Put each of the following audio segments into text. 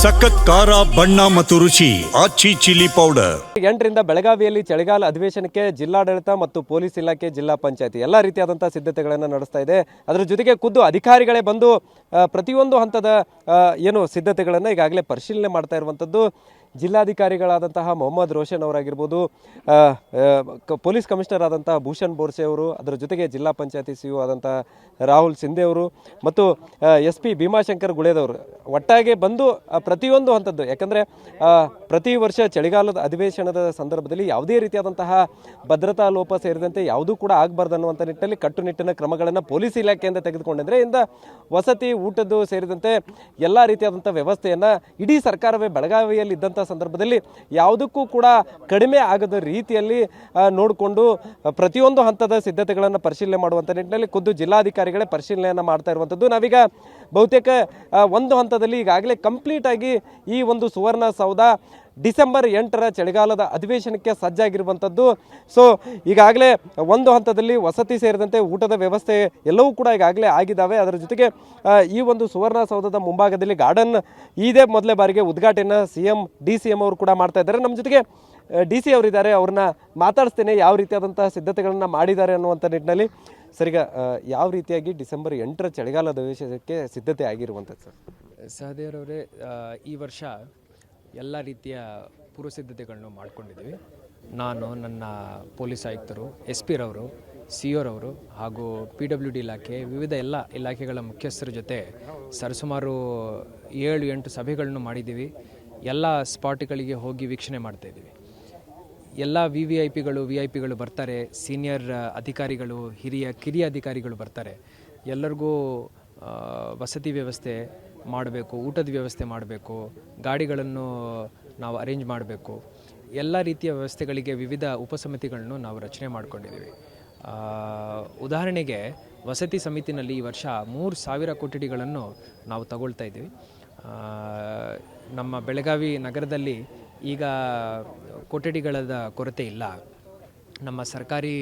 ಸಖತ್ ಖಾರ ಬಣ್ಣ ಮತ್ತು ರುಚಿ ಆಚಿ ಚಿಲ್ಲಿ ಪೌಡರ್. 8ರಿಂದ ಬೆಳಗಾವಿಯಲ್ಲಿ ಚಳಿಗಾಲ ಅಧಿವೇಶನಕ್ಕೆ ಜಿಲ್ಲಾಡಳಿತ ಮತ್ತು ಪೊಲೀಸ್ ಇಲಾಖೆ, ಜಿಲ್ಲಾ ಪಂಚಾಯತಿ ಎಲ್ಲ ರೀತಿಯಾದಂತಹ ಸಿದ್ಧತೆಗಳನ್ನು ನಡೆಸ್ತಾ ಇದೆ. ಅದರ ಜೊತೆಗೆ ಖುದ್ದು ಅಧಿಕಾರಿಗಳೇ ಬಂದು ಪ್ರತಿಯೊಂದು ಹಂತದ ಏನು ಸಿದ್ಧತೆಗಳನ್ನು ಈಗಾಗಲೇ ಪರಿಶೀಲನೆ ಮಾಡ್ತಾ ಇರುವಂಥದ್ದು. ಜಿಲ್ಲಾಧಿಕಾರಿಗಳಾದಂತಹ ಮೊಹಮ್ಮದ್ ರೋಷನ್ ಅವರಾಗಿರ್ಬೋದು, ಪೊಲೀಸ್ ಕಮಿಷನರ್ ಆದಂತಹ ಭೂಷಣ್ ಬೋರ್ಸೆ ಅವರು, ಅದರ ಜೊತೆಗೆ ಜಿಲ್ಲಾ ಪಂಚಾಯತಿ ಸಿ ಆದಂತಹ ರಾಹುಲ್ ಸಿಂಧೆ ಅವರು ಮತ್ತು SP ಭೀಮಾಶಂಕರ್ ಗುಳೇದವರು ಒಟ್ಟಾಗಿ ಬಂದು ಪ್ರತಿಯೊಂದು ಹಂತದ್ದು, ಯಾಕಂದರೆ ಪ್ರತಿ ವರ್ಷ ಚಳಿಗಾಲದ ಅಧಿವೇಶನದ ಸಂದರ್ಭದಲ್ಲಿ ಯಾವುದೇ ರೀತಿಯಾದಂತಹ ಭದ್ರತಾ ಲೋಪ ಸೇರಿದಂತೆ ಯಾವುದೂ ಕೂಡ ಆಗಬಾರ್ದು ಅನ್ನುವಂಥ ನಿಟ್ಟಿನಲ್ಲಿ ಕಟ್ಟುನಿಟ್ಟಿನ ಕ್ರಮಗಳನ್ನು ಪೊಲೀಸ್ ಇಲಾಖೆಯಿಂದ ತೆಗೆದುಕೊಂಡಿದ್ರೆ ಇಂದ ವಸತಿ, ಊಟದ್ದು ಸೇರಿದಂತೆ ಎಲ್ಲ ರೀತಿಯಾದಂಥ ವ್ಯವಸ್ಥೆಯನ್ನು ಇಡೀ ಸರ್ಕಾರವೇ ಬೆಳಗಾವಿಯಲ್ಲಿ ಇದ್ದಂಥ ಸಂದರ್ಭದಲ್ಲಿ ಯಾವುದಕ್ಕೂ ಕೂಡ ಕಡಿಮೆ ಆಗದ ರೀತಿಯಲ್ಲಿ ನೋಡಿಕೊಂಡು ಪ್ರತಿಯೊಂದು ಹಂತದ ಸಿದ್ಧತೆಗಳನ್ನು ಪರಿಶೀಲನೆ ಮಾಡುವಂಥ ನಿಟ್ಟಿನಲ್ಲಿ ಖುದ್ದು ಜಿಲ್ಲಾಧಿಕಾರಿಗಳೇ ಪರಿಶೀಲನೆಯನ್ನು ಮಾಡ್ತಾ ಇರುವಂಥದ್ದು. ನಾವೀಗ ಬಹುತೇಕ ಒಂದು ಹಂತದಲ್ಲಿ ಈಗಾಗಲೇ ಕಂಪ್ಲೀಟ್ ಆಗಿ ಈ ಒಂದು ಸುವರ್ಣಸೌಧ ಡಿಸೆಂಬರ್ 8ರ ಚಳಿಗಾಲದ ಅಧಿವೇಶನಕ್ಕೆ ಸಜ್ಜಾಗಿರುವಂಥದ್ದು. ಸೊ ಈಗಾಗಲೇ ಒಂದು ಹಂತದಲ್ಲಿ ವಸತಿ ಸೇರಿದಂತೆ ಊಟದ ವ್ಯವಸ್ಥೆ ಎಲ್ಲವೂ ಕೂಡ ಈಗಾಗಲೇ ಆಗಿದ್ದಾವೆ. ಅದರ ಜೊತೆಗೆ ಈ ಒಂದು ಸುವರ್ಣಸೌಧದ ಮುಂಭಾಗದಲ್ಲಿ ಗಾರ್ಡನ್ ಇದೇ ಮೊದಲೇ ಬಾರಿಗೆ ಉದ್ಘಾಟನೆ DCM ಅವರು ಕೂಡ ಮಾಡ್ತಾ ಇದ್ದಾರೆ. ನಮ್ಮ ಜೊತೆಗೆ DC ಅವರಿದ್ದಾರೆ, ಅವ್ರನ್ನ ಮಾತಾಡಿಸ್ತೇನೆ ಯಾವ ರೀತಿಯಾದಂತಹ ಸಿದ್ಧತೆಗಳನ್ನು ಮಾಡಿದ್ದಾರೆ ಅನ್ನುವಂಥ ನಿಟ್ಟಿನಲ್ಲಿ. ಸರಿಗ ಯಾವ ರೀತಿಯಾಗಿ ಡಿಸೆಂಬರ್ 8ರ ಚಳಿಗಾಲ ಅಧಿವೇಶನಕ್ಕೆ ಸಿದ್ಧತೆ ಆಗಿರುವಂಥದ್ದು ಸರ್? ಸಹದೇವರವರೇ, ಈ ವರ್ಷ ಎಲ್ಲ ರೀತಿಯ ಪೂರ್ವ ಸಿದ್ಧತೆಗಳನ್ನು ಮಾಡ್ಕೊಂಡಿದ್ದೀವಿ. ನಾನು, ನನ್ನ ಪೊಲೀಸ್ ಆಯುಕ್ತರು, SP ರವರು, CO ರವರು ಹಾಗೂ PWD ಇಲಾಖೆ, ವಿವಿಧ ಎಲ್ಲ ಇಲಾಖೆಗಳ ಮುಖ್ಯಸ್ಥರ ಜೊತೆ ಸರಿಸುಮಾರು 7-8 ಸಭೆಗಳನ್ನು ಮಾಡಿದ್ದೀವಿ. ಎಲ್ಲ ಸ್ಪಾಟ್ಗಳಿಗೆ ಹೋಗಿ ವೀಕ್ಷಣೆ ಮಾಡ್ತಾಯಿದ್ದೀವಿ. ಎಲ್ಲ VIP ಗಳು ಬರ್ತಾರೆ, ಸೀನಿಯರ್ ಅಧಿಕಾರಿಗಳು, ಕಿರಿಯ ಅಧಿಕಾರಿಗಳು ಬರ್ತಾರೆ. ಎಲ್ಲರಿಗೂ ವಸತಿ ವ್ಯವಸ್ಥೆ ಮಾಡಬೇಕು, ಊಟದ ವ್ಯವಸ್ಥೆ ಮಾಡಬೇಕು, ಗಾಡಿಗಳನ್ನು ನಾವು ಅರೇಂಜ್ ಮಾಡಬೇಕು. ಎಲ್ಲ ರೀತಿಯ ವ್ಯವಸ್ಥೆಗಳಿಗೆ ವಿವಿಧ ಉಪಸಮಿತಿಗಳನ್ನು ನಾವು ರಚನೆ ಮಾಡ್ಕೊಂಡಿದ್ದೀವಿ. ಉದಾಹರಣೆಗೆ ವಸತಿ ಸಮಿತಿನಲ್ಲಿ ಈ ವರ್ಷ 3,000 ಕೊಠಡಿಗಳನ್ನು ನಾವು ತಗೊಳ್ತಾ ಇದ್ದೀವಿ. ನಮ್ಮ ಬೆಳಗಾವಿ ನಗರದಲ್ಲಿ ಈಗ ಕೊಠಡಿಗಳ ಕೊರತೆ ಇಲ್ಲ. ನಮ್ಮ ಸರ್ಕಾರಿ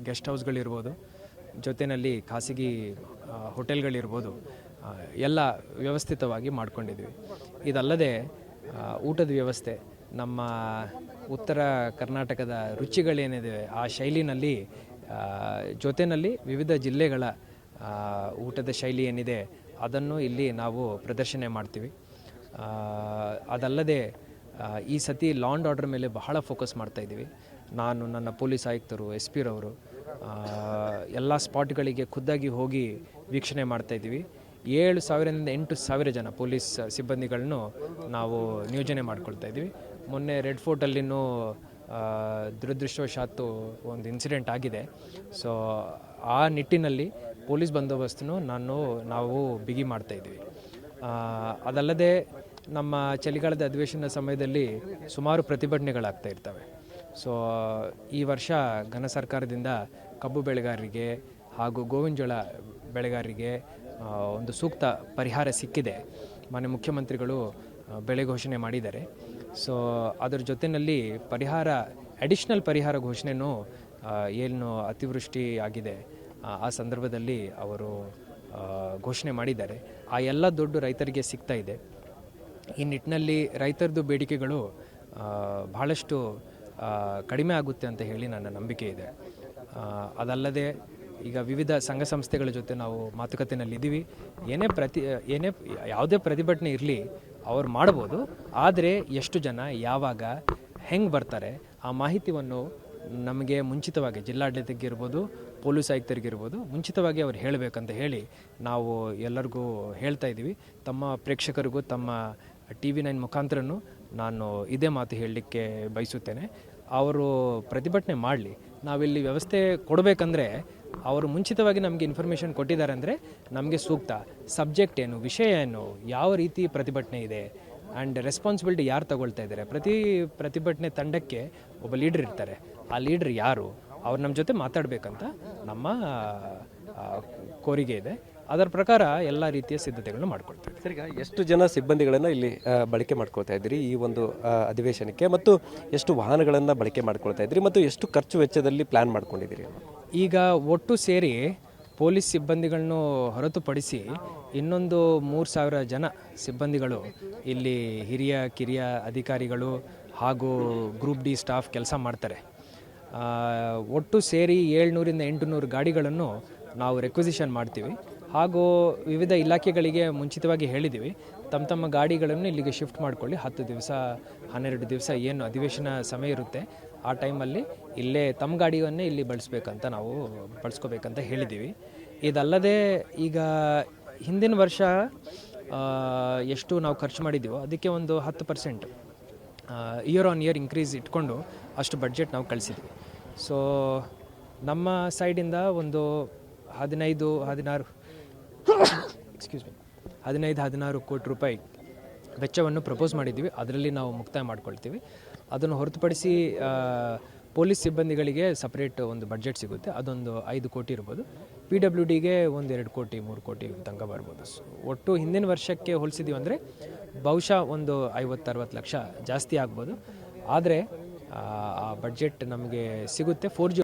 ಗೆಸ್ಟ್ ಹೌಸ್ಗಳಿರ್ಬೋದು, ಜೊತೆಯಲ್ಲಿ ಖಾಸಗಿ ಹೋಟೆಲ್ಗಳಿರ್ಬೋದು, ಎಲ್ಲ ವ್ಯವಸ್ಥಿತವಾಗಿ ಮಾಡ್ಕೊಂಡಿದ್ದೀವಿ. ಇದಲ್ಲದೆ ಊಟದ ವ್ಯವಸ್ಥೆ, ನಮ್ಮ ಉತ್ತರ ಕರ್ನಾಟಕದ ರುಚಿಗಳೇನಿದೆ ಆ ಶೈಲಿನಲ್ಲಿ, ಜೊತೆಯಲ್ಲಿ ವಿವಿಧ ಜಿಲ್ಲೆಗಳ ಊಟದ ಶೈಲಿ ಏನಿದೆ ಅದನ್ನು ಇಲ್ಲಿ ನಾವು ಪ್ರದರ್ಶನ ಮಾಡ್ತೀವಿ. ಅದಲ್ಲದೆ ಈ ಸತಿ ಲಾ ಆ್ಯಂಡ್ ಆರ್ಡರ್ ಮೇಲೆ ಬಹಳ ಫೋಕಸ್ ಮಾಡ್ತಾಯಿದ್ದೀವಿ. ನಾನು, ನನ್ನ ಪೊಲೀಸ್ ಆಯುಕ್ತರು, SP ರವರು ಎಲ್ಲ ಸ್ಪಾಟ್ಗಳಿಗೆ ಖುದ್ದಾಗಿ ಹೋಗಿ ವೀಕ್ಷಣೆ ಮಾಡ್ತಾಯಿದ್ದೀವಿ. 7,000ರಿಂದ 8,000 ಜನ ಪೊಲೀಸ್ ಸಿಬ್ಬಂದಿಗಳನ್ನು ನಾವು ನಿಯೋಜನೆ ಮಾಡ್ಕೊಳ್ತಾ ಇದ್ದೀವಿ. ಮೊನ್ನೆ ರೆಡ್ ಫೋರ್ಟಲ್ಲಿನೂ ದುರದೃಷ್ಟವಶಾತ್ತು ಒಂದು ಇನ್ಸಿಡೆಂಟ್ ಆಗಿದೆ. ಸೊ ಆ ನಿಟ್ಟಿನಲ್ಲಿ ಪೊಲೀಸ್ ಬಂದೋಬಸ್ತನ್ನು ನಾವು ಬಿಗಿ ಮಾಡ್ತಾಯಿದ್ದೀವಿ. ಅದಲ್ಲದೆ ನಮ್ಮ ಚಳಿಗಾಲದ ಅಧಿವೇಶನ ಸಮಯದಲ್ಲಿ ಸುಮಾರು ಪ್ರತಿಭಟನೆಗಳಾಗ್ತಾ ಇರ್ತವೆ. ಸೊ ಈ ವರ್ಷ ಘನ ಸರ್ಕಾರದಿಂದ ಕಬ್ಬು ಬೆಳೆಗಾರರಿಗೆ ಹಾಗೂ ಗೋವಿನ ಜೋಳ ಬೆಳೆಗಾರರಿಗೆ ಒಂದು ಸೂಕ್ತ ಪರಿಹಾರ ಸಿಕ್ಕಿದೆ. ಮಾನ್ಯ ಮುಖ್ಯಮಂತ್ರಿಗಳು ಬೆಳೆ ಘೋಷಣೆ ಮಾಡಿದ್ದಾರೆ. ಸೊ ಅದರ ಜೊತೆಯಲ್ಲಿ ಅಡಿಷ್ನಲ್ ಪರಿಹಾರ ಘೋಷಣೆಯೂ ಏನು ಅತಿವೃಷ್ಟಿ ಆಗಿದೆ ಆ ಸಂದರ್ಭದಲ್ಲಿ ಅವರು ಘೋಷಣೆ ಮಾಡಿದ್ದಾರೆ. ಆ ಎಲ್ಲ ದುಡ್ಡು ರೈತರಿಗೆ ಸಿಗ್ತಾ ಇದೆ. ಈ ನಿಟ್ಟಿನಲ್ಲಿ ರೈತರದ್ದು ಬೇಡಿಕೆಗಳು ಬಹಳಷ್ಟು ಕಡಿಮೆ ಆಗುತ್ತೆ ಅಂತ ಹೇಳಿ ನನ್ನ ನಂಬಿಕೆ ಇದೆ. ಅದಲ್ಲದೆ ಈಗ ವಿವಿಧ ಸಂಘ ಸಂಸ್ಥೆಗಳ ಜೊತೆ ನಾವು ಮಾತುಕತೆಯಲ್ಲಿದ್ದೀವಿ. ಯಾವುದೇ ಪ್ರತಿಭಟನೆ ಇರಲಿ ಅವ್ರು ಮಾಡ್ಬೋದು, ಆದರೆ ಎಷ್ಟು ಜನ, ಯಾವಾಗ, ಹೆಂಗೆ ಬರ್ತಾರೆ ಆ ಮಾಹಿತಿಯನ್ನು ನಮಗೆ ಮುಂಚಿತವಾಗಿ ಜಿಲ್ಲಾಡಳಿತಕ್ಕಿರ್ಬೋದು, ಪೊಲೀಸ್ ಆಯುಕ್ತರಿಗಿರ್ಬೋದು ಮುಂಚಿತವಾಗಿ ಅವ್ರು ಹೇಳಬೇಕಂತ ಹೇಳಿ ನಾವು ಎಲ್ಲರಿಗೂ ಹೇಳ್ತಾ ಇದ್ದೀವಿ. ತಮ್ಮ ಪ್ರೇಕ್ಷಕರಿಗೂ ತಮ್ಮ TV9 ಮುಖಾಂತರನೂ ನಾನು ಇದೇ ಮಾತು ಹೇಳಲಿಕ್ಕೆ ಬಯಸುತ್ತೇನೆ. ಅವರು ಪ್ರತಿಭಟನೆ ಮಾಡಲಿ, ನಾವಿಲ್ಲಿ ವ್ಯವಸ್ಥೆ ಕೊಡಬೇಕಂದ್ರೆ ಅವರು ಮುಂಚಿತವಾಗಿ ನಮಗೆ ಇನ್ಫಾರ್ಮೇಷನ್ ಕೊಟ್ಟಿದ್ದಾರೆ ಅಂದರೆ ನಮಗೆ ಸೂಕ್ತ ಸಬ್ಜೆಕ್ಟ್ ಏನು, ವಿಷಯ ಏನು, ಯಾವ ರೀತಿ ಪ್ರತಿಭಟನೆ ಇದೆ ಆ್ಯಂಡ್ ರೆಸ್ಪಾನ್ಸಿಬಿಲಿಟಿ ಯಾರು ತಗೊಳ್ತಾ ಇದ್ದಾರೆ. ಪ್ರತಿಭಟನೆ ತಂಡಕ್ಕೆ ಒಬ್ಬ ಲೀಡ್ರ್ ಇರ್ತಾರೆ. ಆ ಲೀಡ್ರ್ ಯಾರು, ಅವ್ರು ನಮ್ಮ ಜೊತೆ ಮಾತಾಡಬೇಕಂತ ನಮ್ಮ ಕೋರಿಕೆ ಇದೆ. ಅದರ ಪ್ರಕಾರ ಎಲ್ಲ ರೀತಿಯ ಸಿದ್ಧತೆಗಳನ್ನು ಮಾಡ್ಕೊಳ್ತೀವಿ. ಸರಿಗ ಎಷ್ಟು ಜನ ಸಿಬ್ಬಂದಿಗಳನ್ನು ಇಲ್ಲಿ ಬಳಕೆ ಮಾಡ್ಕೊಳ್ತಾ ಇದ್ದೀರಿ ಈ ಒಂದು ಅಧಿವೇಶನಕ್ಕೆ, ಮತ್ತು ಎಷ್ಟು ವಾಹನಗಳನ್ನು ಬಳಕೆ ಮಾಡ್ಕೊಳ್ತಾ ಇದ್ದೀರಿ, ಮತ್ತು ಎಷ್ಟು ಖರ್ಚು ವೆಚ್ಚದಲ್ಲಿ ಪ್ಲ್ಯಾನ್ ಮಾಡ್ಕೊಂಡಿದ್ದೀರಿ? ಈಗ ಒಟ್ಟು ಸೇರಿ ಪೊಲೀಸ್ ಸಿಬ್ಬಂದಿಗಳನ್ನು ಹೊರತುಪಡಿಸಿ ಇನ್ನೊಂದು 3,000 ಜನ ಸಿಬ್ಬಂದಿಗಳು ಇಲ್ಲಿ ಹಿರಿಯ ಕಿರಿಯ ಅಧಿಕಾರಿಗಳು ಹಾಗೂ ಗ್ರೂಪ್ ಡಿ ಸ್ಟಾಫ್ ಕೆಲಸ ಮಾಡ್ತಾರೆ. ಒಟ್ಟು ಸೇರಿ 700ರಿಂದ 800 ಗಾಡಿಗಳನ್ನು ನಾವು ರೆಕ್ವಿಸಿಷನ್ ಮಾಡ್ತೀವಿ. ಹಾಗೂ ವಿವಿಧ ಇಲಾಖೆಗಳಿಗೆ ಮುಂಚಿತವಾಗಿ ಹೇಳಿದ್ದೀವಿ, ತಮ್ಮ ಗಾಡಿಗಳನ್ನು ಇಲ್ಲಿಗೆ ಶಿಫ್ಟ್ ಮಾಡಿಕೊಳ್ಳಿ. 10 ದಿವಸ 12 ದಿವಸ ಏನು ಅಧಿವೇಶನ ಸಮಯ ಇರುತ್ತೆ ಆ ಟೈಮಲ್ಲಿ ಇಲ್ಲೇ ತಮ್ಮ ಗಾಡಿಯನ್ನೇ ಇಲ್ಲಿ ಬಳಸ್ಕೋಬೇಕಂತ ಹೇಳಿದ್ದೀವಿ. ಇದಲ್ಲದೆ ಈಗ ಹಿಂದಿನ ವರ್ಷ ಎಷ್ಟು ನಾವು ಖರ್ಚು ಮಾಡಿದ್ದೀವೋ ಅದಕ್ಕೆ ಒಂದು 10% ಇಯರ್ ಆನ್ ಇಯರ್ ಇನ್ಕ್ರೀಸ್ ಇಟ್ಕೊಂಡು ಅಷ್ಟು ಬಡ್ಜೆಟ್ ನಾವು ಕಳಿಸಿದ್ವಿ. ಸೊ ನಮ್ಮ ಸೈಡಿಂದ ಒಂದು 15-16 ಕೋಟಿ ರೂಪಾಯಿ ವೆಚ್ಚವನ್ನು ಪ್ರಪೋಸ್ ಮಾಡಿದ್ದೀವಿ. ಅದರಲ್ಲಿ ನಾವು ಮುಕ್ತಾಯ ಮಾಡ್ಕೊಳ್ತೀವಿ. ಅದನ್ನು ಹೊರತುಪಡಿಸಿ ಪೊಲೀಸ್ ಸಿಬ್ಬಂದಿಗಳಿಗೆ ಸಪ್ರೇಟ್ ಒಂದು ಬಡ್ಜೆಟ್ ಸಿಗುತ್ತೆ, ಅದೊಂದು 5 ಕೋಟಿ ಇರ್ಬೋದು. PWDಗೆ ಒಂದು 2 ಕೋಟಿ 3 ಕೋಟಿ ತನಕ ಬರ್ಬೋದು. ಒಟ್ಟು ಹಿಂದಿನ ವರ್ಷಕ್ಕೆ ಹೋಲಿಸಿದ್ದೀವಿ ಅಂದರೆ ಬಹುಶಃ ಒಂದು 50-60 ಲಕ್ಷ ಜಾಸ್ತಿ ಆಗ್ಬೋದು. ಆದರೆ ಆ ಬಡ್ಜೆಟ್ ನಮಗೆ ಸಿಗುತ್ತೆ. 4G